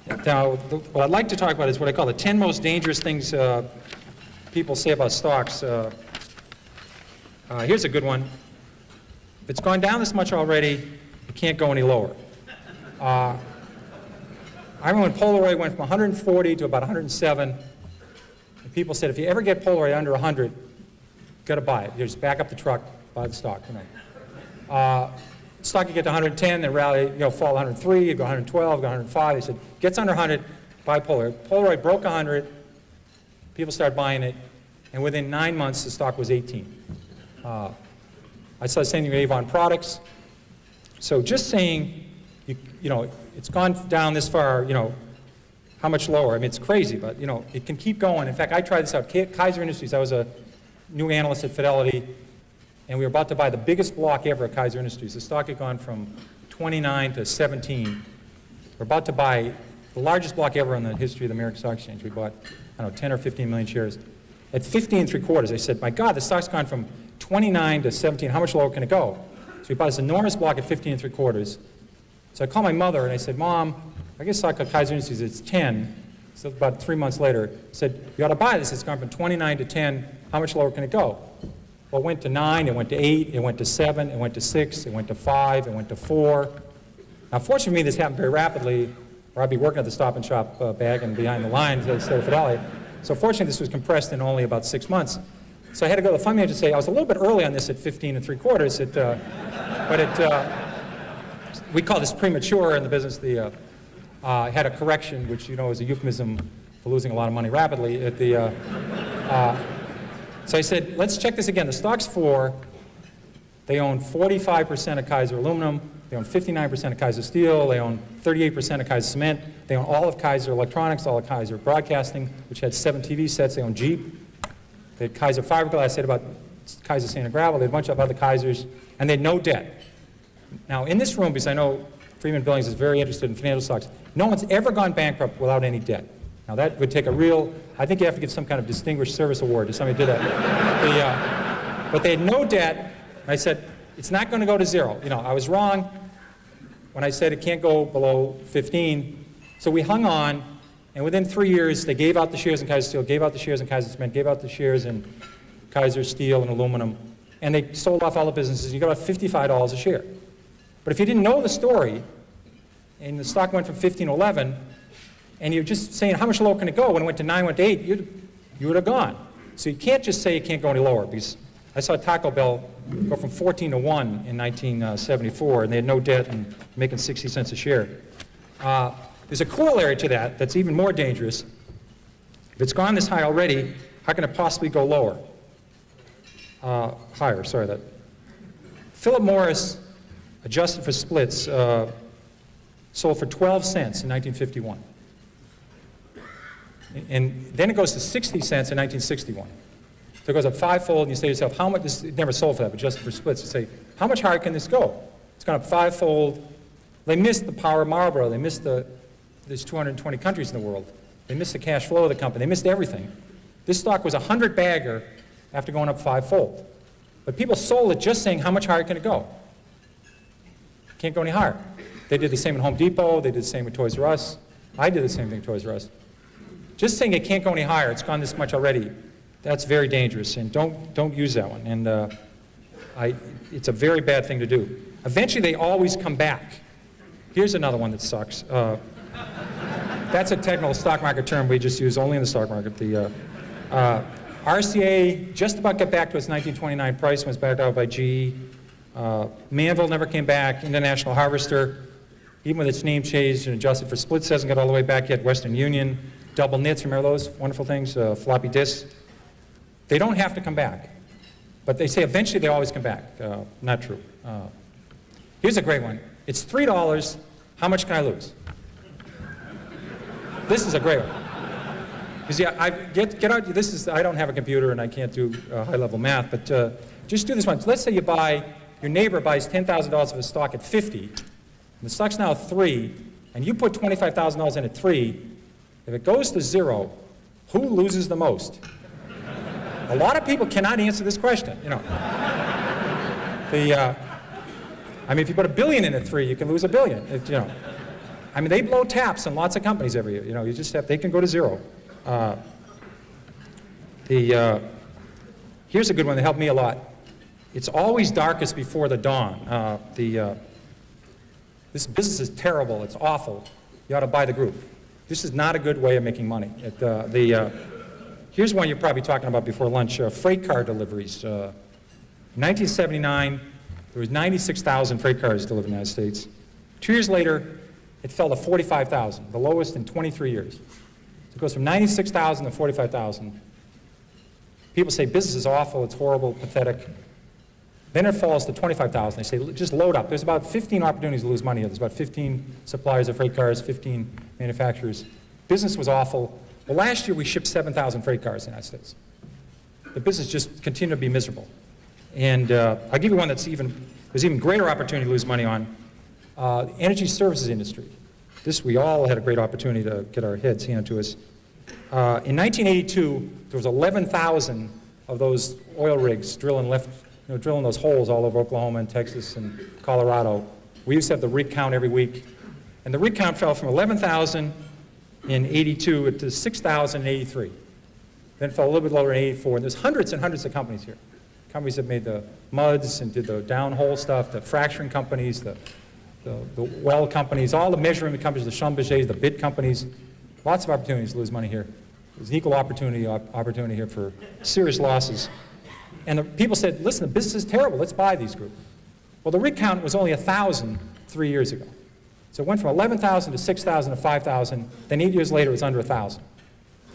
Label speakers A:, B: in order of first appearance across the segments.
A: Now, what I'd like to talk about is what I call the 10 most dangerous things people say about stocks. Here's a good one. If it's gone down this much already, it can't go any lower. I remember when Polaroid went from 140 to about 107, and people said, if you ever get Polaroid under 100, you've got to buy it. You just back up the truck, buy the stock. Stock you get to 110, then rally, fall 103, you go 112, go 105. They said, gets under 100, buy Polaroid. Polaroid broke 100, people started buying it, and within 9 months, the stock was 18. I saw the same thing with Avon Products. So just saying, it's gone down this far, how much lower? I mean, it's crazy, but, it can keep going. In fact, I tried this out. Kaiser Industries, I was a new analyst at Fidelity, and we were about to buy the biggest block ever at Kaiser Industries. The stock had gone from 29 to 17. We're about to buy the largest block ever in the history of the American Stock Exchange. We bought, 10 or 15 million shares. At 15 3/4, I said, my God, the stock's gone from 29 to 17. How much lower can it go? So we bought this enormous block at 15 3/4. So I called my mother, and I said, Mom, I guess stock at Kaiser Industries, it's 10. So about 3 months later, I said, you ought to buy this. It's gone from 29 to 10. How much lower can it go? Well, it went to 9, it went to 8, it went to 7, it went to 6, it went to 5, it went to 4. Now, fortunately for me, this happened very rapidly, or I'd be working at the Stop and Shop bagging behind the lines instead of Fidelity. So fortunately, this was compressed in only about 6 months. So I had to go to the fund manager and say, I was a little bit early on this at 15 3/4, but we call this premature in the business. I had a correction, which, is a euphemism for losing a lot of money rapidly. So I said, let's check this again. The stock's 4. They own 45% of Kaiser Aluminum. They own 59% of Kaiser Steel. They own 38% of Kaiser Cement. They own all of Kaiser Electronics, all of Kaiser Broadcasting, which had 7 TV sets. They own Jeep. They had Kaiser Fiberglass. I said about Kaiser Sand and Gravel. They had a bunch of other Kaisers, and they had no debt. Now, in this room, because I know Freeman Billings is very interested in financial stocks, no one's ever gone bankrupt without any debt. Now, that would take a real, I think you have to give some kind of distinguished service award to somebody who did that. But they had no debt. I said, it's not going to go to 0. I was wrong when I said it can't go below 15. So we hung on, and within 3 years, they gave out the shares in Kaiser Steel, gave out the shares in Kaiser Cement, gave out the shares in Kaiser Steel and Aluminum, and they sold off all the businesses. You got about $55 a share. But if you didn't know the story, and the stock went from 15 to 11, and you're just saying how much lower can it go, when it went to 9, went to 8, you would have gone. So you can't just say it can't go any lower, because I saw Taco Bell go from 14 to 1 in 1974, and they had no debt and making 60 cents a share. There's a corollary to that that's even more dangerous. If it's gone this high already, how can it possibly go lower? Higher, sorry. That. Philip Morris, adjusted for splits, sold for 12 cents in 1951. And then it goes to 60 cents in 1961. So it goes up 5-fold, and you say to yourself, how much, this it never sold for that, but just for splits, you say, how much higher can this go? It's gone up 5-fold. They missed the power of Marlboro. They missed there's 220 countries in the world. They missed the cash flow of the company. They missed everything. This stock was a 100-bagger after going up 5-fold. But people sold it just saying, how much higher can it go? Can't go any higher. They did the same at Home Depot. They did the same with Toys R Us. I did the same thing at Toys R Us. Just saying it can't go any higher, it's gone this much already, that's very dangerous, and don't use that one. And it's a very bad thing to do. Eventually, they always come back. Here's another one that sucks. That's a technical stock market term we just use only in the stock market. The RCA just about got back to its 1929 price, was backed out by GE. Manville never came back. International Harvester, even with its name changed and adjusted for splits, hasn't got all the way back yet. Western Union. Double knits, remember those wonderful things? Floppy disks. They don't have to come back. But they say eventually they always come back. Not true. Here's a great one. It's $3. How much can I lose? This is a great one. Because yeah, get out. I don't have a computer and I can't do high-level math, but just do this one. So let's say your neighbor buys $10,000 of a stock at 50, and the stock's now 3, and you put $25,000 in at 3. If it goes to 0, who loses the most? A lot of people cannot answer this question. I mean, if you put $1 billion in at 3, you can lose $1 billion. I mean, they blow taps on lots of companies every year. You know, you just have, they can go to zero. Here's a good one that helped me a lot. It's always darkest before the dawn. This business is terrible. It's awful. You ought to buy the group. This is not a good way of making money. Here's one you're probably talking about before lunch, freight car deliveries. In 1979, there was 96,000 freight cars delivered in the United States. 2 years later, it fell to 45,000, the lowest in 23 years. So it goes from 96,000 to 45,000. People say business is awful, it's horrible, pathetic. Then it falls to 25,000. They say, just load up. There's about 15 opportunities to lose money. There's about 15 suppliers of freight cars, 15 manufacturers. Business was awful. Well, last year we shipped 7,000 freight cars in the United States. The business just continued to be miserable. And I'll give you one that's there's even greater opportunity to lose money on. The energy services industry. This, we all had a great opportunity to get our heads handed to us. In 1982, there was 11,000 of those oil rigs drilling those holes all over Oklahoma and Texas and Colorado. We used to have the rig count every week. And the rig count fell from 11,000 in 82 to 6,000 in 83. Then it fell a little bit lower in 84. And there's hundreds and hundreds of companies here. Companies that made the muds and did the downhole stuff, the fracturing companies, the well companies, all the measurement companies, the Schlumbergers, the bid companies. Lots of opportunities to lose money here. There's an equal opportunity here for serious losses. And the people said, listen, the business is terrible, let's buy these groups. Well, the rig count was only 1,000 3 years ago. So it went from 11,000 to 6,000 to 5,000, then 8 years later it was under 1,000.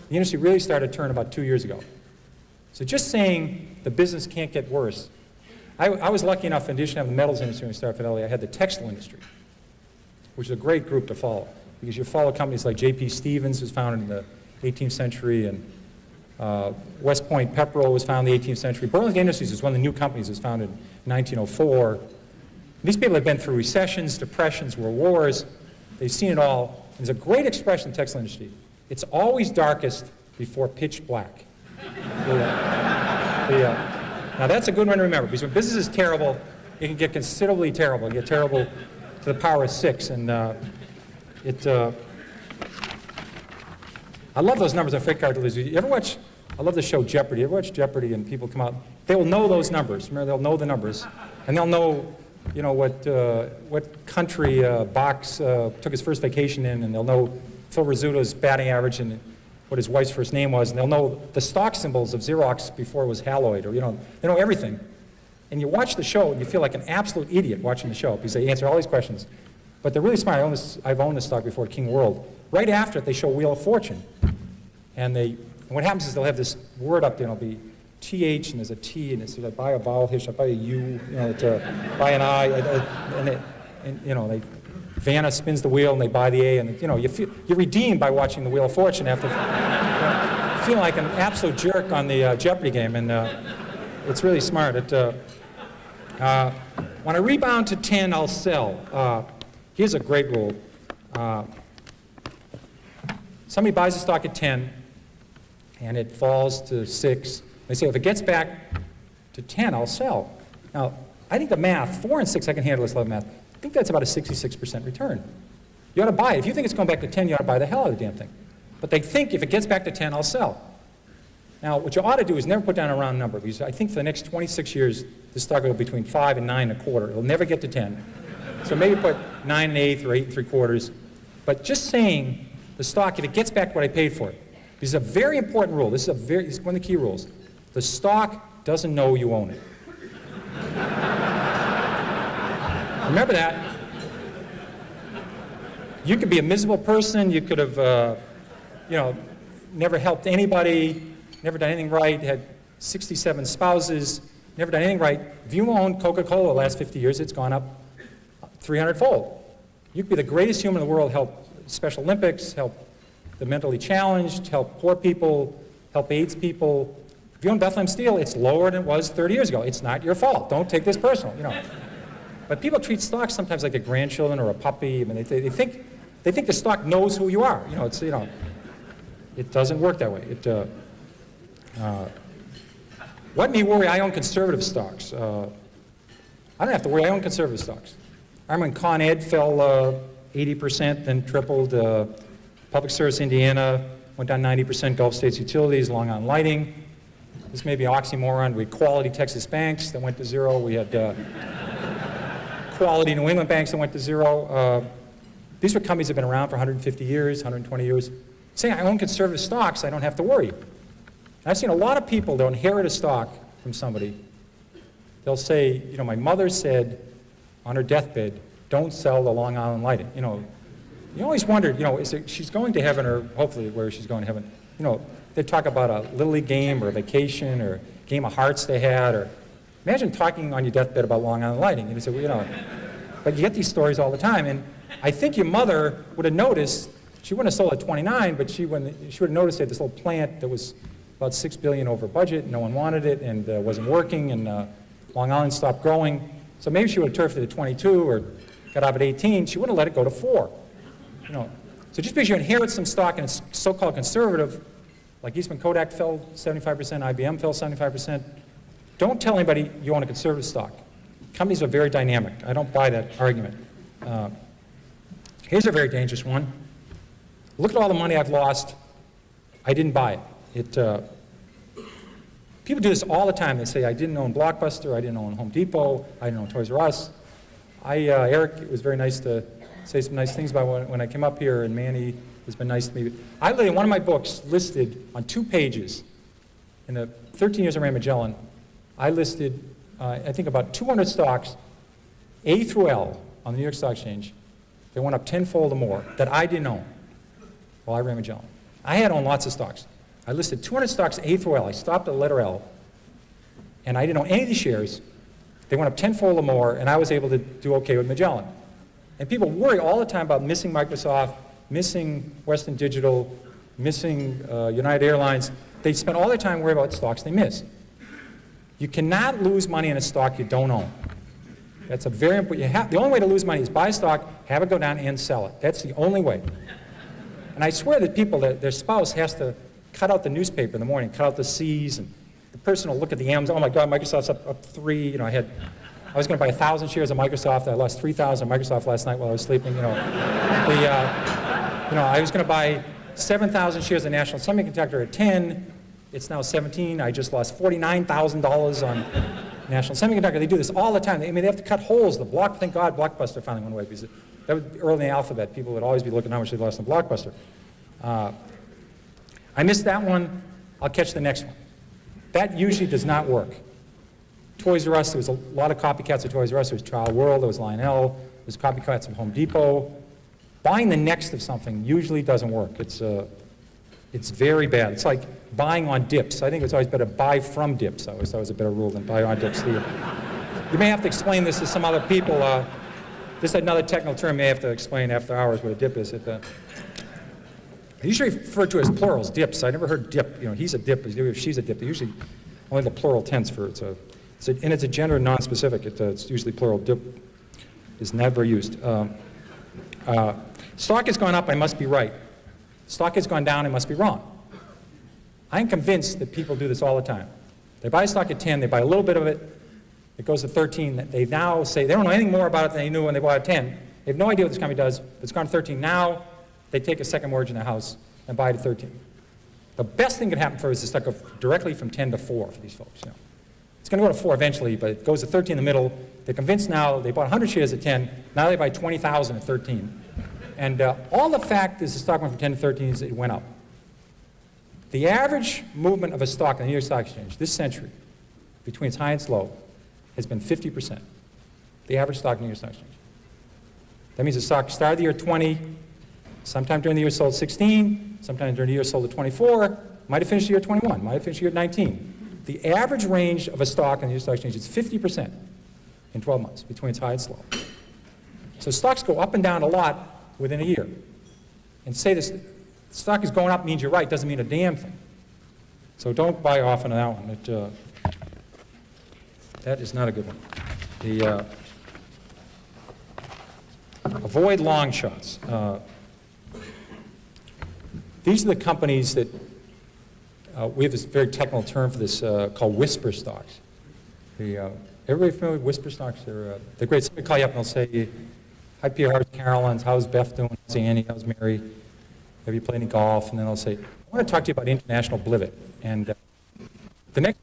A: The industry really started to turn about 2 years ago. So just saying the business can't get worse. I was lucky enough, in addition to having the metals industry when we started Fidelity, I had the textile industry, which is a great group to follow, because you follow companies like J.P. Stevens, was founded in the 18th century, and West Point Pepperell was founded in the 18th century. Burlington Industries was one of the new companies that was founded in 1904. These people have been through recessions, depressions, world wars. They've seen it all. There's a great expression in the textile industry. It's always darkest before pitch black. Now that's a good one to remember, because when business is terrible, it can get considerably terrible. It can get terrible to the power of 6. And I love those numbers on freight car deliveries. You ever watch, I love the show Jeopardy. You ever watch Jeopardy and people come out? They will know those numbers. Remember, they'll know the numbers. And they'll know, you know, what country Box took his first vacation in, and they'll know Phil Rizzuto's batting average and what his wife's first name was, and they'll know the stock symbols of Xerox before it was Haloid, or, you know, they know everything. And you watch the show, and you feel like an absolute idiot watching the show, because they answer all these questions. But they're really smart. I've owned this stock before, King World. Right after it, they show Wheel of Fortune. And what happens is they'll have this word up there, and it'll be TH, and there's a T, and it says, I buy a vowel here, I buy a U, you know, buy an I, and you know, Vanna spins the wheel, and they buy the A, and, you know, you're redeemed by watching the Wheel of Fortune after feeling like an absolute jerk on the Jeopardy game, and it's really smart. When I rebound to 10, I'll sell. Here's a great rule. Somebody buys a stock at 10, and it falls to 6. They say, if it gets back to 10, I'll sell. Now, I think the math, 4 and 6, I can handle this level of math. I think that's about a 66% return. You ought to buy it. If you think it's going back to 10, you ought to buy the hell out of the damn thing. But they think if it gets back to 10, I'll sell. Now, what you ought to do is never put down a round number, because I think for the next 26 years, this stock will go between 5 and 9 1/4. It'll never get to 10. So maybe put 9 1/8 or 8 3/4. But just saying the stock, if it gets back what I paid for it, this is a very important rule. This is one of the key rules. The stock doesn't know you own it. Remember that. You could be a miserable person. You could have, you know, never helped anybody, never done anything right, had 67 spouses, never done anything right. If you owned Coca-Cola the last 50 years, it's gone up 300-fold. You could be the greatest human in the world, help Special Olympics, help the mentally challenged, help poor people, help AIDS people. If you own Bethlehem Steel, it's lower than it was 30 years ago. It's not your fault. Don't take this personal, you know. But people treat stocks sometimes like a grandchildren or a puppy. I mean, they think the stock knows who you are. You know, it doesn't work that way. What me worry? I own conservative stocks. I don't have to worry. I own conservative stocks. I remember when Con Ed fell 80%, then tripled. Public Service Indiana went down 90%. Gulf States Utilities, Long Island Lighting. This may be an oxymoron. We had Quality Texas Banks that went to zero. We had Quality New England Banks that went to zero. These were companies that have been around for 150 years, 120 years. Saying I own conservative stocks, I don't have to worry. And I've seen a lot of people that inherit a stock from somebody. They'll say, you know, my mother said on her deathbed, don't sell the Long Island Lighting. You know, you always wondered, you know, she's going to heaven, or hopefully where she's going to heaven. You know, they talk about a Little League game or a vacation or a game of hearts they had, or imagine talking on your deathbed about Long Island Lighting. And you say, well, you know, but you get these stories all the time. And I think your mother would have noticed, she wouldn't have sold at 29, but she would have noticed they had this little plant that was about $6 billion over budget. No one wanted it and wasn't working, and Long Island stopped growing. So maybe she would have turfed it at 22 or got out at 18. She wouldn't have let it go to 4. You know, so just because you inherit some stock and it's so-called conservative, like Eastman Kodak fell 75%, IBM fell 75%, don't tell anybody you own a conservative stock. Companies are very dynamic. I don't buy that argument. Here's a very dangerous one. Look at all the money I've lost. I didn't buy it. People do this all the time. They say, I didn't own Blockbuster, I didn't own Home Depot, I didn't own Toys R Us. Eric, it was very nice to say some nice things about when I came up here, and Manny has been nice to me. I literally, one of my books listed on 2 pages, in the 13 years I ran Magellan, I listed, I think about 200 stocks, A through L, on the New York Stock Exchange. They went up tenfold or more that I didn't own while I ran Magellan. I had owned lots of stocks. I listed 200 stocks A through L. I stopped at the letter L, and I didn't own any of these shares. They went up tenfold or more, and I was able to do okay with Magellan. And people worry all the time about missing Microsoft, missing Western Digital, missing United Airlines. They spend all their time worrying about stocks they miss. You cannot lose money in a stock you don't own. That's a very important, the only way to lose money is buy a stock, have it go down, and sell it. That's the only way. And I swear that people, their spouse has to cut out the newspaper in the morning, cut out the C's, and the person will look at the M's, oh my God, Microsoft's up 3, you know, I was going to buy 1,000 shares of Microsoft, I lost 3,000 of Microsoft last night while I was sleeping, you know. I was going to buy 7,000 shares of National Semiconductor at 10, it's now 17, I just lost $49,000 on National Semiconductor. They do this all the time. They have to cut holes. Thank God Blockbuster finally went away, because that was early in the alphabet. People would always be looking how much they lost on Blockbuster. I missed that one. I'll catch the next one. That usually does not work. Toys R Us, there was a lot of copycats of Toys R Us. There was Child World, there was Lionel, there was copycats of Home Depot. Buying the next of something usually doesn't work. It's very bad. It's like buying on dips. I think it's always better to buy from dips. I always thought it was a better rule than buy on dips. You may have to explain this to some other people. This is another technical term you may have to explain after hours what a dip is. I usually refer to it as plurals, dips. I never heard dip. You know, he's a dip, she's a dip. Usually only the plural tense for it. And it's a gender non-specific. It's usually plural. Dip is never used. Stock has gone up, I must be right. Stock has gone down, I must be wrong. I'm convinced that people do this all the time. They buy a stock at 10, they buy a little bit of it, it goes to 13, they now say they don't know anything more about it than they knew when they bought at 10. They have no idea what this company does, but it's gone to 13. Now they take a second mortgage in their house and buy it at 13. The best thing that can happen for us is the stock go directly from 10 to 4 for these folks. You know. It's going to go to 4 eventually, but it goes to 13 in the middle. They're convinced now, they bought 100 shares at 10, now they buy 20,000 at 13. And all the fact is the stock went from 10 to 13 is it went up. The average movement of a stock on the New York Stock Exchange this century, between its high and its low, has been 50%. The average stock in the New York Stock Exchange. That means the stock started the year 20, sometime during the year sold 16, sometime during the year sold at 24, might have finished the year 21, might have finished the year 19. The average range of a stock on the New York Stock Exchange is 50% in 12 months, between its high and its low. So stocks go up and down a lot within a year. And say this stock is going up means you're right, doesn't mean a damn thing. So don't buy often on that one. That is not a good one. Avoid long shots. These are the companies that, we have this very technical term for this called whisper stocks. Everybody familiar with whisper stocks? They're great. Somebody call you up and they'll say, hi Pierre, how's Carolyn's, how's Beth doing, how's Annie, how's Mary, have you played any golf? And then they'll say, I want to talk to you about international blivet. And the next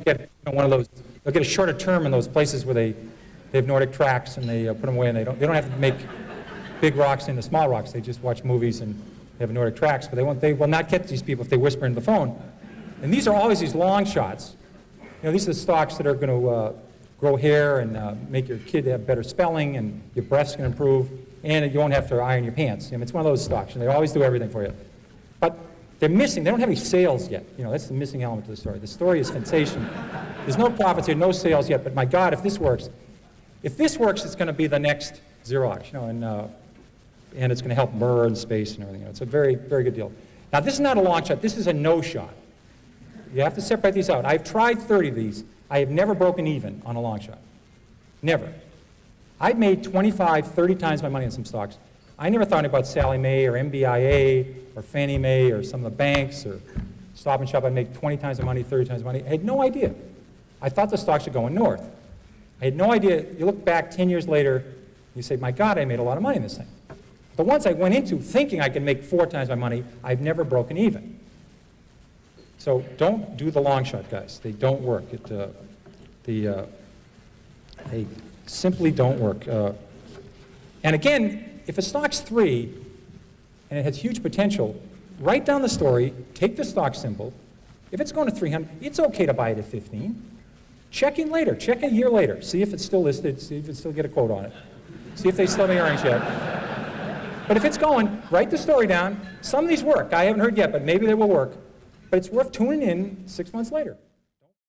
A: get one of those, they'll get a shorter term in those places where they have Nordic tracks and they put them away and they don't have to make big rocks into small rocks. They just watch movies and they have Nordic tracks, but they will not get these people if they whisper into the phone. And these are always these long shots. You know, these are the stocks that are going to grow hair and make your kid have better spelling and your breath's going to improve and you won't have to iron your pants. I mean, it's one of those stocks and they always do everything for you. But they're missing, they don't have any sales yet. You know, that's the missing element to the story. The story is sensational. There's no profits here, no sales yet, but my God, if this works, it's going to be the next Xerox, you know, and it's going to help Burr and space and everything. You know, it's a very, very good deal. Now, this is not a long shot. This is a no shot. You have to separate these out. I've tried 30 of these. I have never broken even on a long shot. Never. I've made 25, 30 times my money on some stocks. I never thought about Sallie Mae or MBIA or Fannie Mae or some of the banks or Stop and Shop. I'd make 20 times the money, 30 times the money. I had no idea. I thought the stocks were going north. I had no idea. You look back 10 years later, you say, my God, I made a lot of money in this thing. The ones I went into thinking I could make 4 times my money, I've never broken even. So don't do the long shot, guys. They don't work. They simply don't work. And again, if a stock's 3 and it has huge potential, write down the story, take the stock symbol. If it's going to 300, it's okay to buy it at 15. Check in later. Check a year later. See if it's still listed. See if it still get a quote on it. See if they still have any earnings yet. But if it's going, write the story down. Some of these work. I haven't heard yet, but maybe they will work. But it's worth tuning in 6 months later.